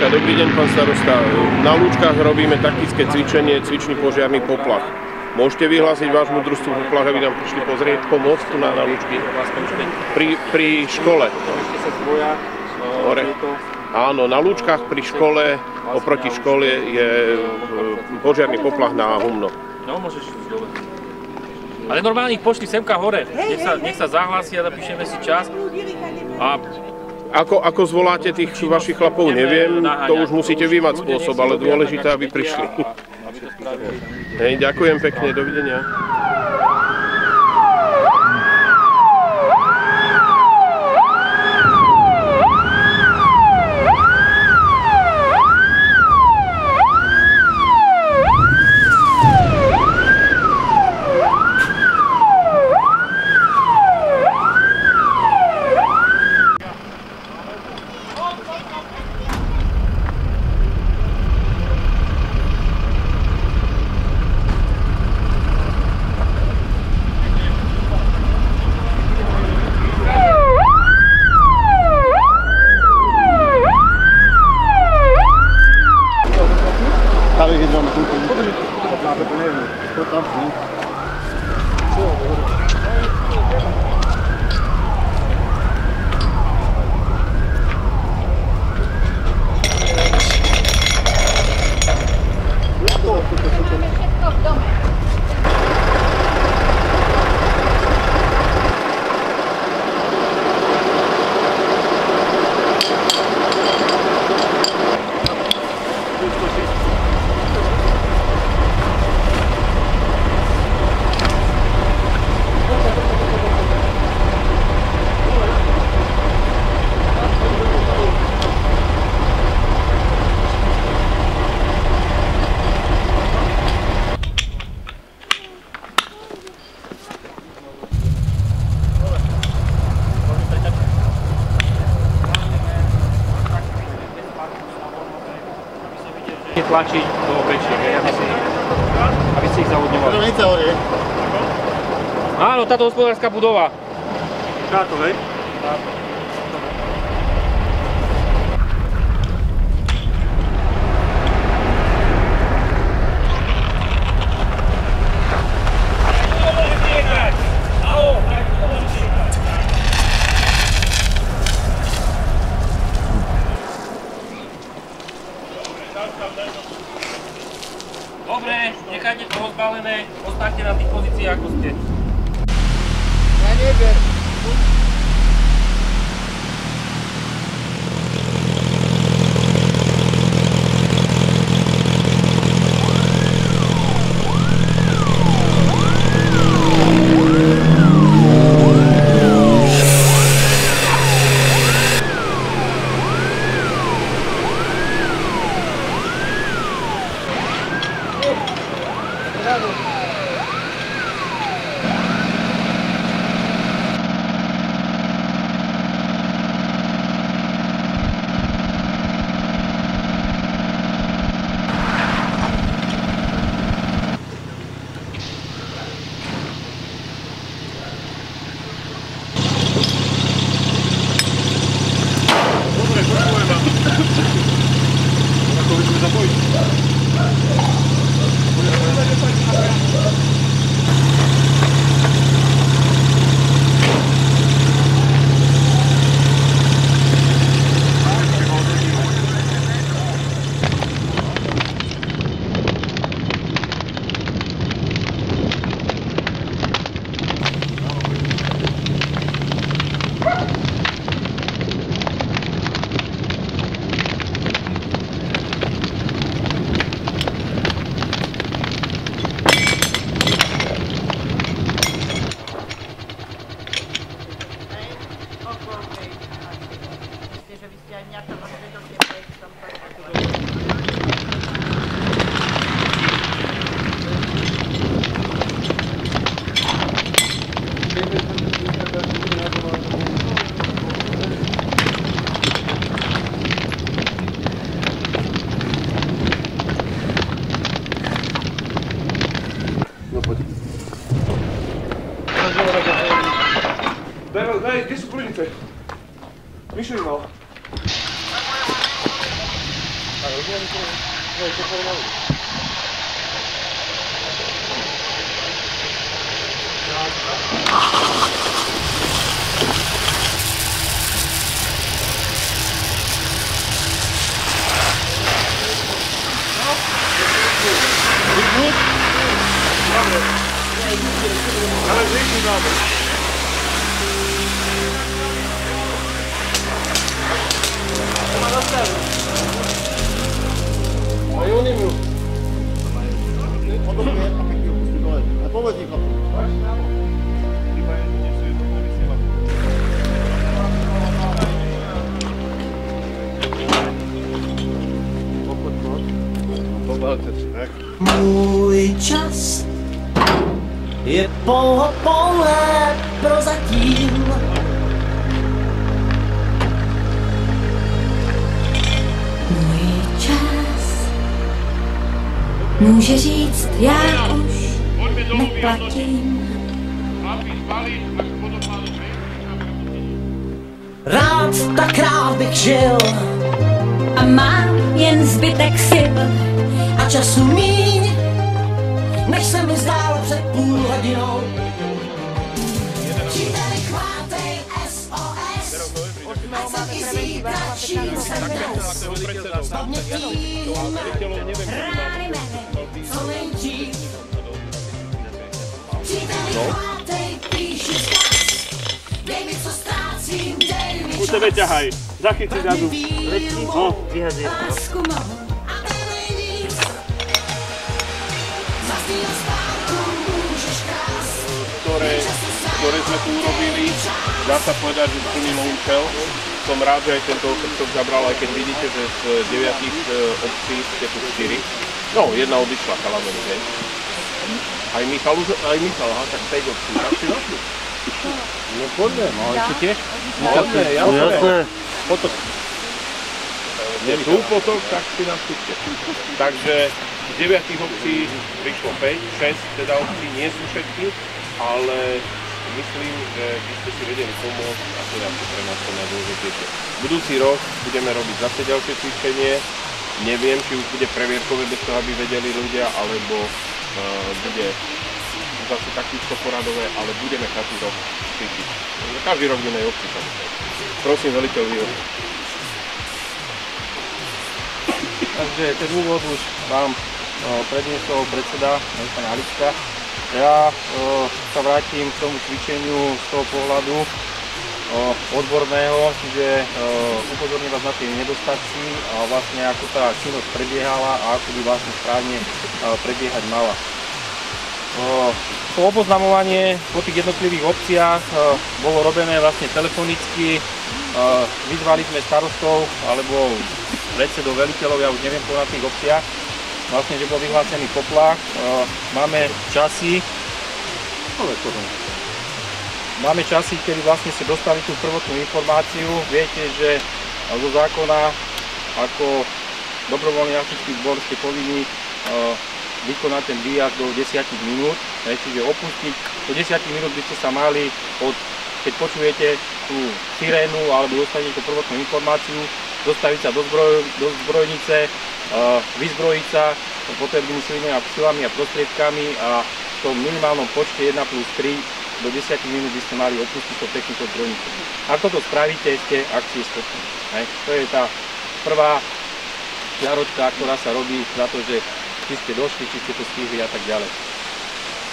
Lúčka. Dobrý deň, pán starosta. Na Lúčkach robíme taktické cvičenie, cvičný požiarny poplach. Môžete vyhlásiť vášmu družstvu poplach, aby nám prišli pozrieť, pomôcť tu na Lúčky? Pri škole. Hore. Áno, na Lúčkach pri škole, oproti škole je požiarny poplach na Humno. No, môžeš ísť dole. Ale normálne ich pošli semka hore. Nech sa zahlásia, napíšeme si čas. A Ako zvoláte tých vašich chlapov, neviem, to už musíte vy mať spôsob, ale dôležité, aby prišli. Hej, ďakujem pekne, dovidenia. tlačiť do pečiek, aby si ich zavodňovali. Áno, táto hospodárska budova. Táto, hej? Dobre, nechajte to rozbalené, ostaňte na tých pozíciách, ako ste. Ja neber. Hej, kde sú plinice? Myšli mal. Ale zvykni dáme. A Jonimu. Podobně a pěkně opustí dole. A povedí chlapu. Můj čas je pouhé prozatím. Můj čas může říct, já už neplatím. Rád tak rád bych žil a mám jen zbytek sil a času míň, než se mi zdálo před půl hodinou. Příteli, chvátej SOS, ať jsem i zítra, čím jsem dnes. Pamětím rány mé, co nejdřív. Příteli, chvátej, píši vzkaz, dej mi, co ztrácím, dej mi čas. U tebe ťahaj, zachyť si zadu. No, vyhazí. Lásku mou a ten nejvíc. Za svýho spánku můžeš krást. Ktoré sme tu urobili, dá sa povedať, že splnil účel. Som rád, že aj tento okrskok zabral, aj keď vidíte, že z 9 obcí ste tu 4. No, jedna odišla, Chalameny, hej. Aj Michal, aha, tak 5 obcí. Tak si našli. No poďme, no ešte tiež. Poďme, jasné. Potok. Je tu potok, tak si nás púšte. Takže z 9 obcí prišlo 5, 6 teda obcí, nie sú všetky, ale myslím, že by ste si vedeli pomôcť a teda to pre nás to najdôležitejšie. Budúci rok budeme robiť zase ďalšie cvičenie. Neviem, či už bude previerkové bez toho, aby vedeli ľudia, alebo bude zase takýchto poradové, ale budeme každý rok cvičiť. Každý rok v inej obci samozrejme. Prosím, veliteľ, výhod. Takže ten úvod už vám predniesol predseda Pán Halička. Ja sa vrátim k tomu cvičeniu z toho pohľadu odborného, čiže upozorním vás na tie nedostatky a vlastne ako tá činnosť prebiehala a ako by vlastne správne prebiehať mala. To oboznamovanie po tých jednotlivých obciach bolo robené vlastne telefonicky. Vyzvali sme starostov alebo predsedov, veliteľov, ja už neviem po na tých obciach, vlastne, že bol vyhlásený poplach. Máme časy, kedy vlastne ste dostali tú prvotnú informáciu. Viete, že zo zákona ako dobrovoľný hasičský zbor ste povinní vykonať ten výjazd do 10 minút, čiže opustiť do 10 minút by ste sa mali, keď počujete tú sirénu alebo dostanete tú prvotnú informáciu, dostaviť sa do zbrojnice, vyzbrojiť sa potrebnými silami a prostriedkami a v tom minimálnom počte 1+3 do 10 minút by ste mali opustiť to technikou zbrojnice. Ak toto spravíte, ste akcie schopní. To je tá prvá čiaročka, ktorá sa robí za to, že či ste došli, či ste to stihli a tak ďalej.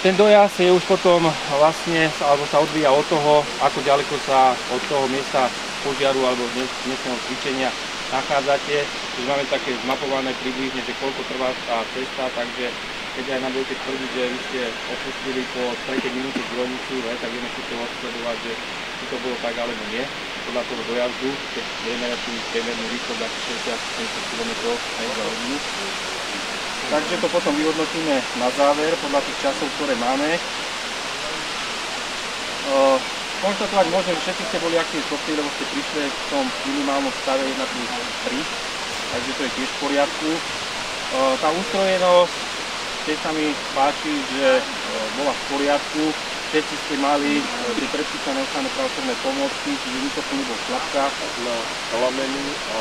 Ten dojazd je už potom vlastne, alebo sa odvíja od toho, ako ďaleko sa od toho miesta požiaru alebo dnesného cvičenia nachádzate. Už máme také zmapované približne, že koľko trvá tá cesta, takže keď aj nám budete tvrdiť, že vy ste opustili po 3 minúte zbrojnicu, tak vieme si to odsledovať, že či to bolo tak alebo nie. Podľa toho dojazdu, keď vieme na tým priemerný rýchlosť asi 60-70 km za hodinu. Takže to potom vyhodnotíme na záver podľa tých časov, ktoré máme. Konštatovať môžem, že všetci ste boli aktívni schopní, lebo ste prišli v tom minimálnom stave 1+3, takže to je tiež v poriadku. Tá ústrojenosť, tiež sa mi páči, že bola v poriadku. Všetci ste mali tie predpísané ochranné pracovné pomôcky, čiže nikto tu nebol v šlapkách. Na Chalameny a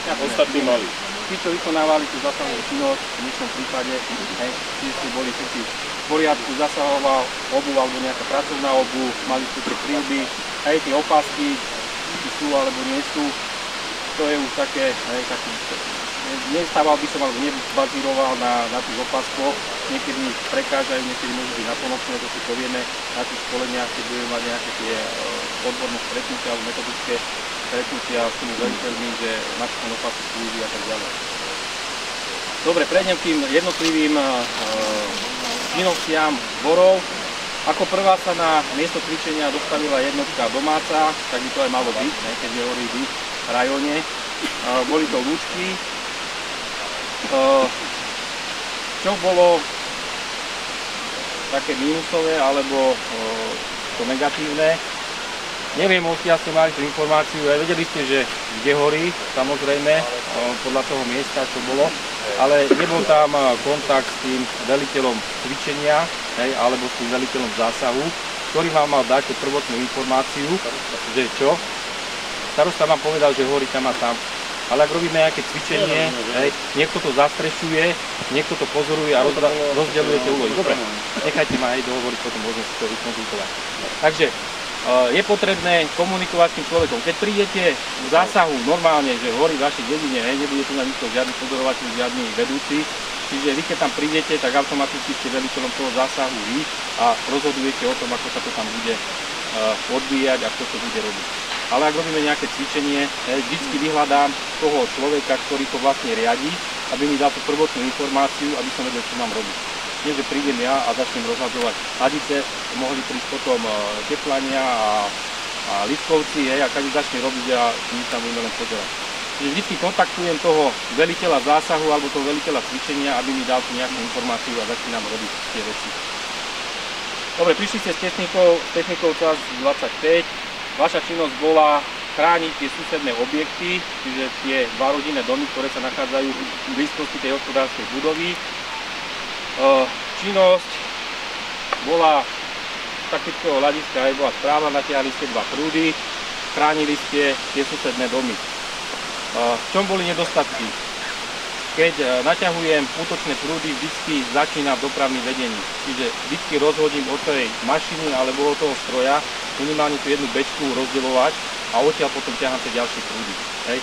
Ostatní mali. Tí, čo vykonávali tú zasahovú činnosť, v dnešnom prípade, hej, tí ste boli všetci v poriadku, zasahoval obuv alebo nejaká pracovná obuv, mali ste tie príľby, hej, tie opasky, či sú alebo nie sú, to je už také, hej, taký, nestával by som alebo nebazíroval na tých opaskoch, niekedy prekážajú, niekedy môžu byť napomočné, to si povieme na tých školeniach, keď budeme mať nejaké tie odborné stretnutia alebo metodické stretnutia s tými veliteľmi, že na čo ten opasok slúži a tak ďalej. Dobre, prejdem k tým jednotlivým činnostiam zborov. Ako prvá sa na miesto cvičenia dostavila jednotka domáca, tak by to aj malo byť, keď je hovorí byť v rajóne. Boli to lúčky. Čo bolo také mínusové alebo to negatívne, neviem, odkiaľ ste mali tú informáciu, aj vedeli ste, že kde horí, samozrejme, podľa toho miesta, čo bolo, ale nebol tam kontakt s tým veliteľom cvičenia, hej, alebo s tým veliteľom zásahu, ktorý vám mal dať tú prvotnú informáciu, že čo. Starosta vám povedal, že horí tam a tam. Ale ak robíme nejaké cvičenie, hej, niekto to zastrešuje, niekto to pozoruje a rozdeľujete úlohy. Dobre, nechajte ma aj dohovoriť, potom môžeme si to vykonzultovať. Takže je potrebné komunikovať s tým človekom. Keď prídete v zásahu normálne, že horí v vašej dedine, hej, nebude tu na nikto žiadny pozorovateľ, žiadny vedúci, čiže vy keď tam prídete, tak automaticky ste veliteľom toho zásahu vy a rozhodujete o tom, ako sa to tam bude odvíjať a kto to bude robiť. Ale ak robíme nejaké cvičenie, vždycky vyhľadám toho človeka, ktorý to vlastne riadi, aby mi dal tú prvotnú informáciu, aby som vedel, čo mám robiť. Nie, že prídem ja a začnem rozhadzovať hadice, mohli prísť potom teplania a listkovci, a každý začne robiť a my tam budeme len pozerať. Čiže vždycky kontaktujem toho veliteľa zásahu alebo toho veliteľa cvičenia, aby mi dal tu nejakú informáciu a začínam robiť tie veci. Dobre, prišli ste s technikou čas 25. Vaša činnosť bola chrániť tie susedné objekty, čiže tie dva rodinné domy, ktoré sa nachádzajú v blízkosti tej hospodárskej budovy. Činnosť bola z taktického hľadiska aj bola správna, natiahli ste dva prúdy, chránili ste tie susedné domy. V čom boli nedostatky? Keď naťahujem útočné prúdy, vždy začína v dopravnom vedení. Čiže vždy rozhodím od tej mašiny alebo od toho stroja, minimálne tú jednu bečku rozdeľovať a odtiaľ potom ťahám tie ďalšie prúdy. Hej.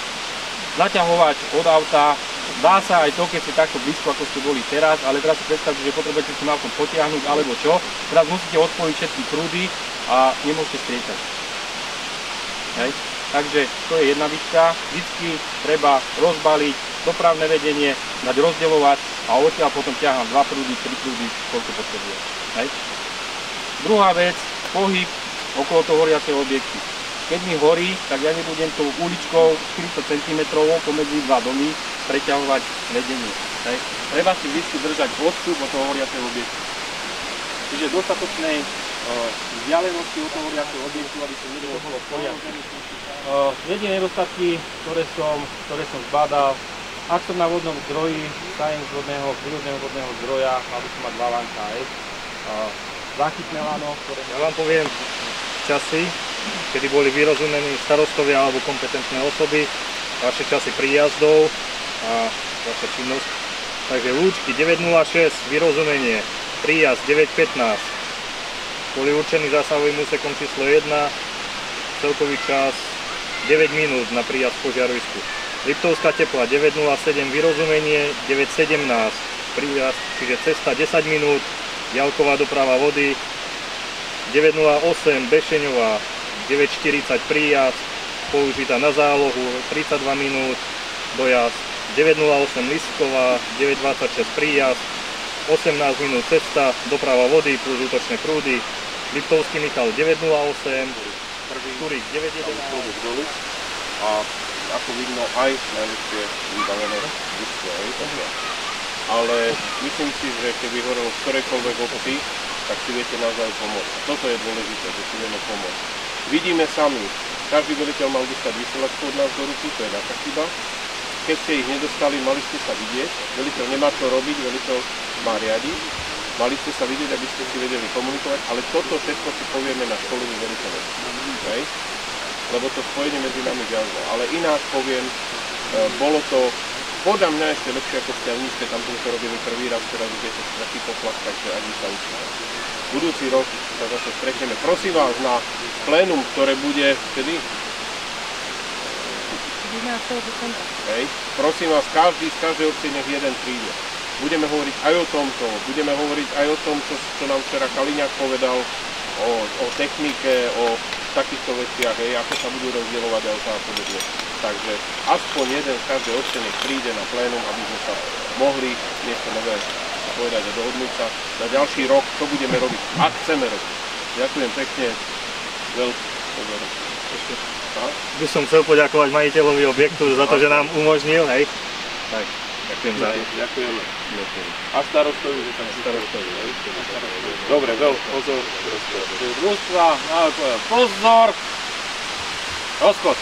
Naťahovať od auta, dá sa aj to, keď ste takto blízko, ako ste boli teraz, ale teraz si predstavte, že potrebujete s tým autom potiahnuť alebo čo. Teraz musíte odpojiť všetky prúdy a nemôžete striekať. Hej. Takže to je jedna výtka. Vždycky treba rozbaliť dopravné vedenie, dať rozdeľovať a odtiaľ potom ťahám 2 prúdy, 3 prúdy, koľko potrebujem. Hej. Druhá vec, pohyb okolo toho horiaceho objektu. Keď mi horí, tak ja nebudem tou uličkou 40 cm pomedzi dva domy preťahovať vedenie. Hej. Treba si vždy držať odstup od toho horiaceho objektu. Čiže dostatočnej vzdialenosti od toho horiaceho objektu, aby som nedovolil v poriadku. Jediné nedostatky, ktoré som zbadal, ak som na vodnom zdroji, stajem z prírodného vodného zdroja, aby som mať 2 lánka, záchytné lano, ktoré... Ja vám poviem časy, kedy boli vyrozumení starostovia alebo kompetentné osoby, vaše časy príjazdov a vaša činnosť. Takže lúčky 9.06, vyrozumenie, príjazd 9.15, boli určení zásahovým úsekom číslo 1, celkový čas 9 minút na príjazd v požiarovisku. Liptovská tepla 9.07, vyrozumenie 9.17, príjazd, čiže cesta 10 minút, ďalková doprava vody 9.08, Bešeňová 9.40, príjazd, použitá na zálohu 32 minút, dojazd 9.08, Listková 9.26, príjazd 18 minút cesta, doprava vody plus útočné prúdy, Liptovský Michal 9.08, Turík 9.11 a ako vidno aj najlepšie vybavené displeje. Ale myslím si, že keby hovorilo v ktorejkoľvek obci, tak si viete naozaj pomôcť. Toto je dôležité, že si vieme pomôcť. Vidíme sami, každý veliteľ mal dostať vysielačku od nás do ruky, to je naša chyba. Keď ste ich nedostali, mali ste sa vidieť, veliteľ nemá čo robiť, veliteľ má riadiť. Mali ste sa vidieť, aby ste si vedeli komunikovať, ale toto všetko si povieme na školení veliteľov. Okay? lebo to spojenie medzi nami viazlo. Ale ináč poviem, bolo to podľa mňa ešte lepšie ako v Stelničke, tam sme to robili prvý raz, teraz už je to taký poplach, takže ani sa uspáva. Budúci rok sa zase stretneme. Prosím vás na plénum, ktoré bude vtedy? Hej, prosím vás, každý z každej obce nech jeden príde. Budeme hovoriť aj o tomto, budeme hovoriť aj o tom, čo nám včera Kaliňák povedal, o technike, o takýchto veciach, hej, ako sa budú rozdielovať autá a podobne. Takže aspoň jeden z každej obce nech príde na plénum, aby sme sa mohli niečo nové povedať a dohodnúť sa na ďalší rok, čo budeme robiť, ak chceme robiť. Ďakujem pekne, veľký pozornosť. By som chcel poďakovať majiteľovi objektu za to, že nám umožnil, hej. Tak, ďakujem za Ďakujeme. A starostovi, že tam starostovi, hej. Dobre, pozor. Družstva, pozor! Rozchod!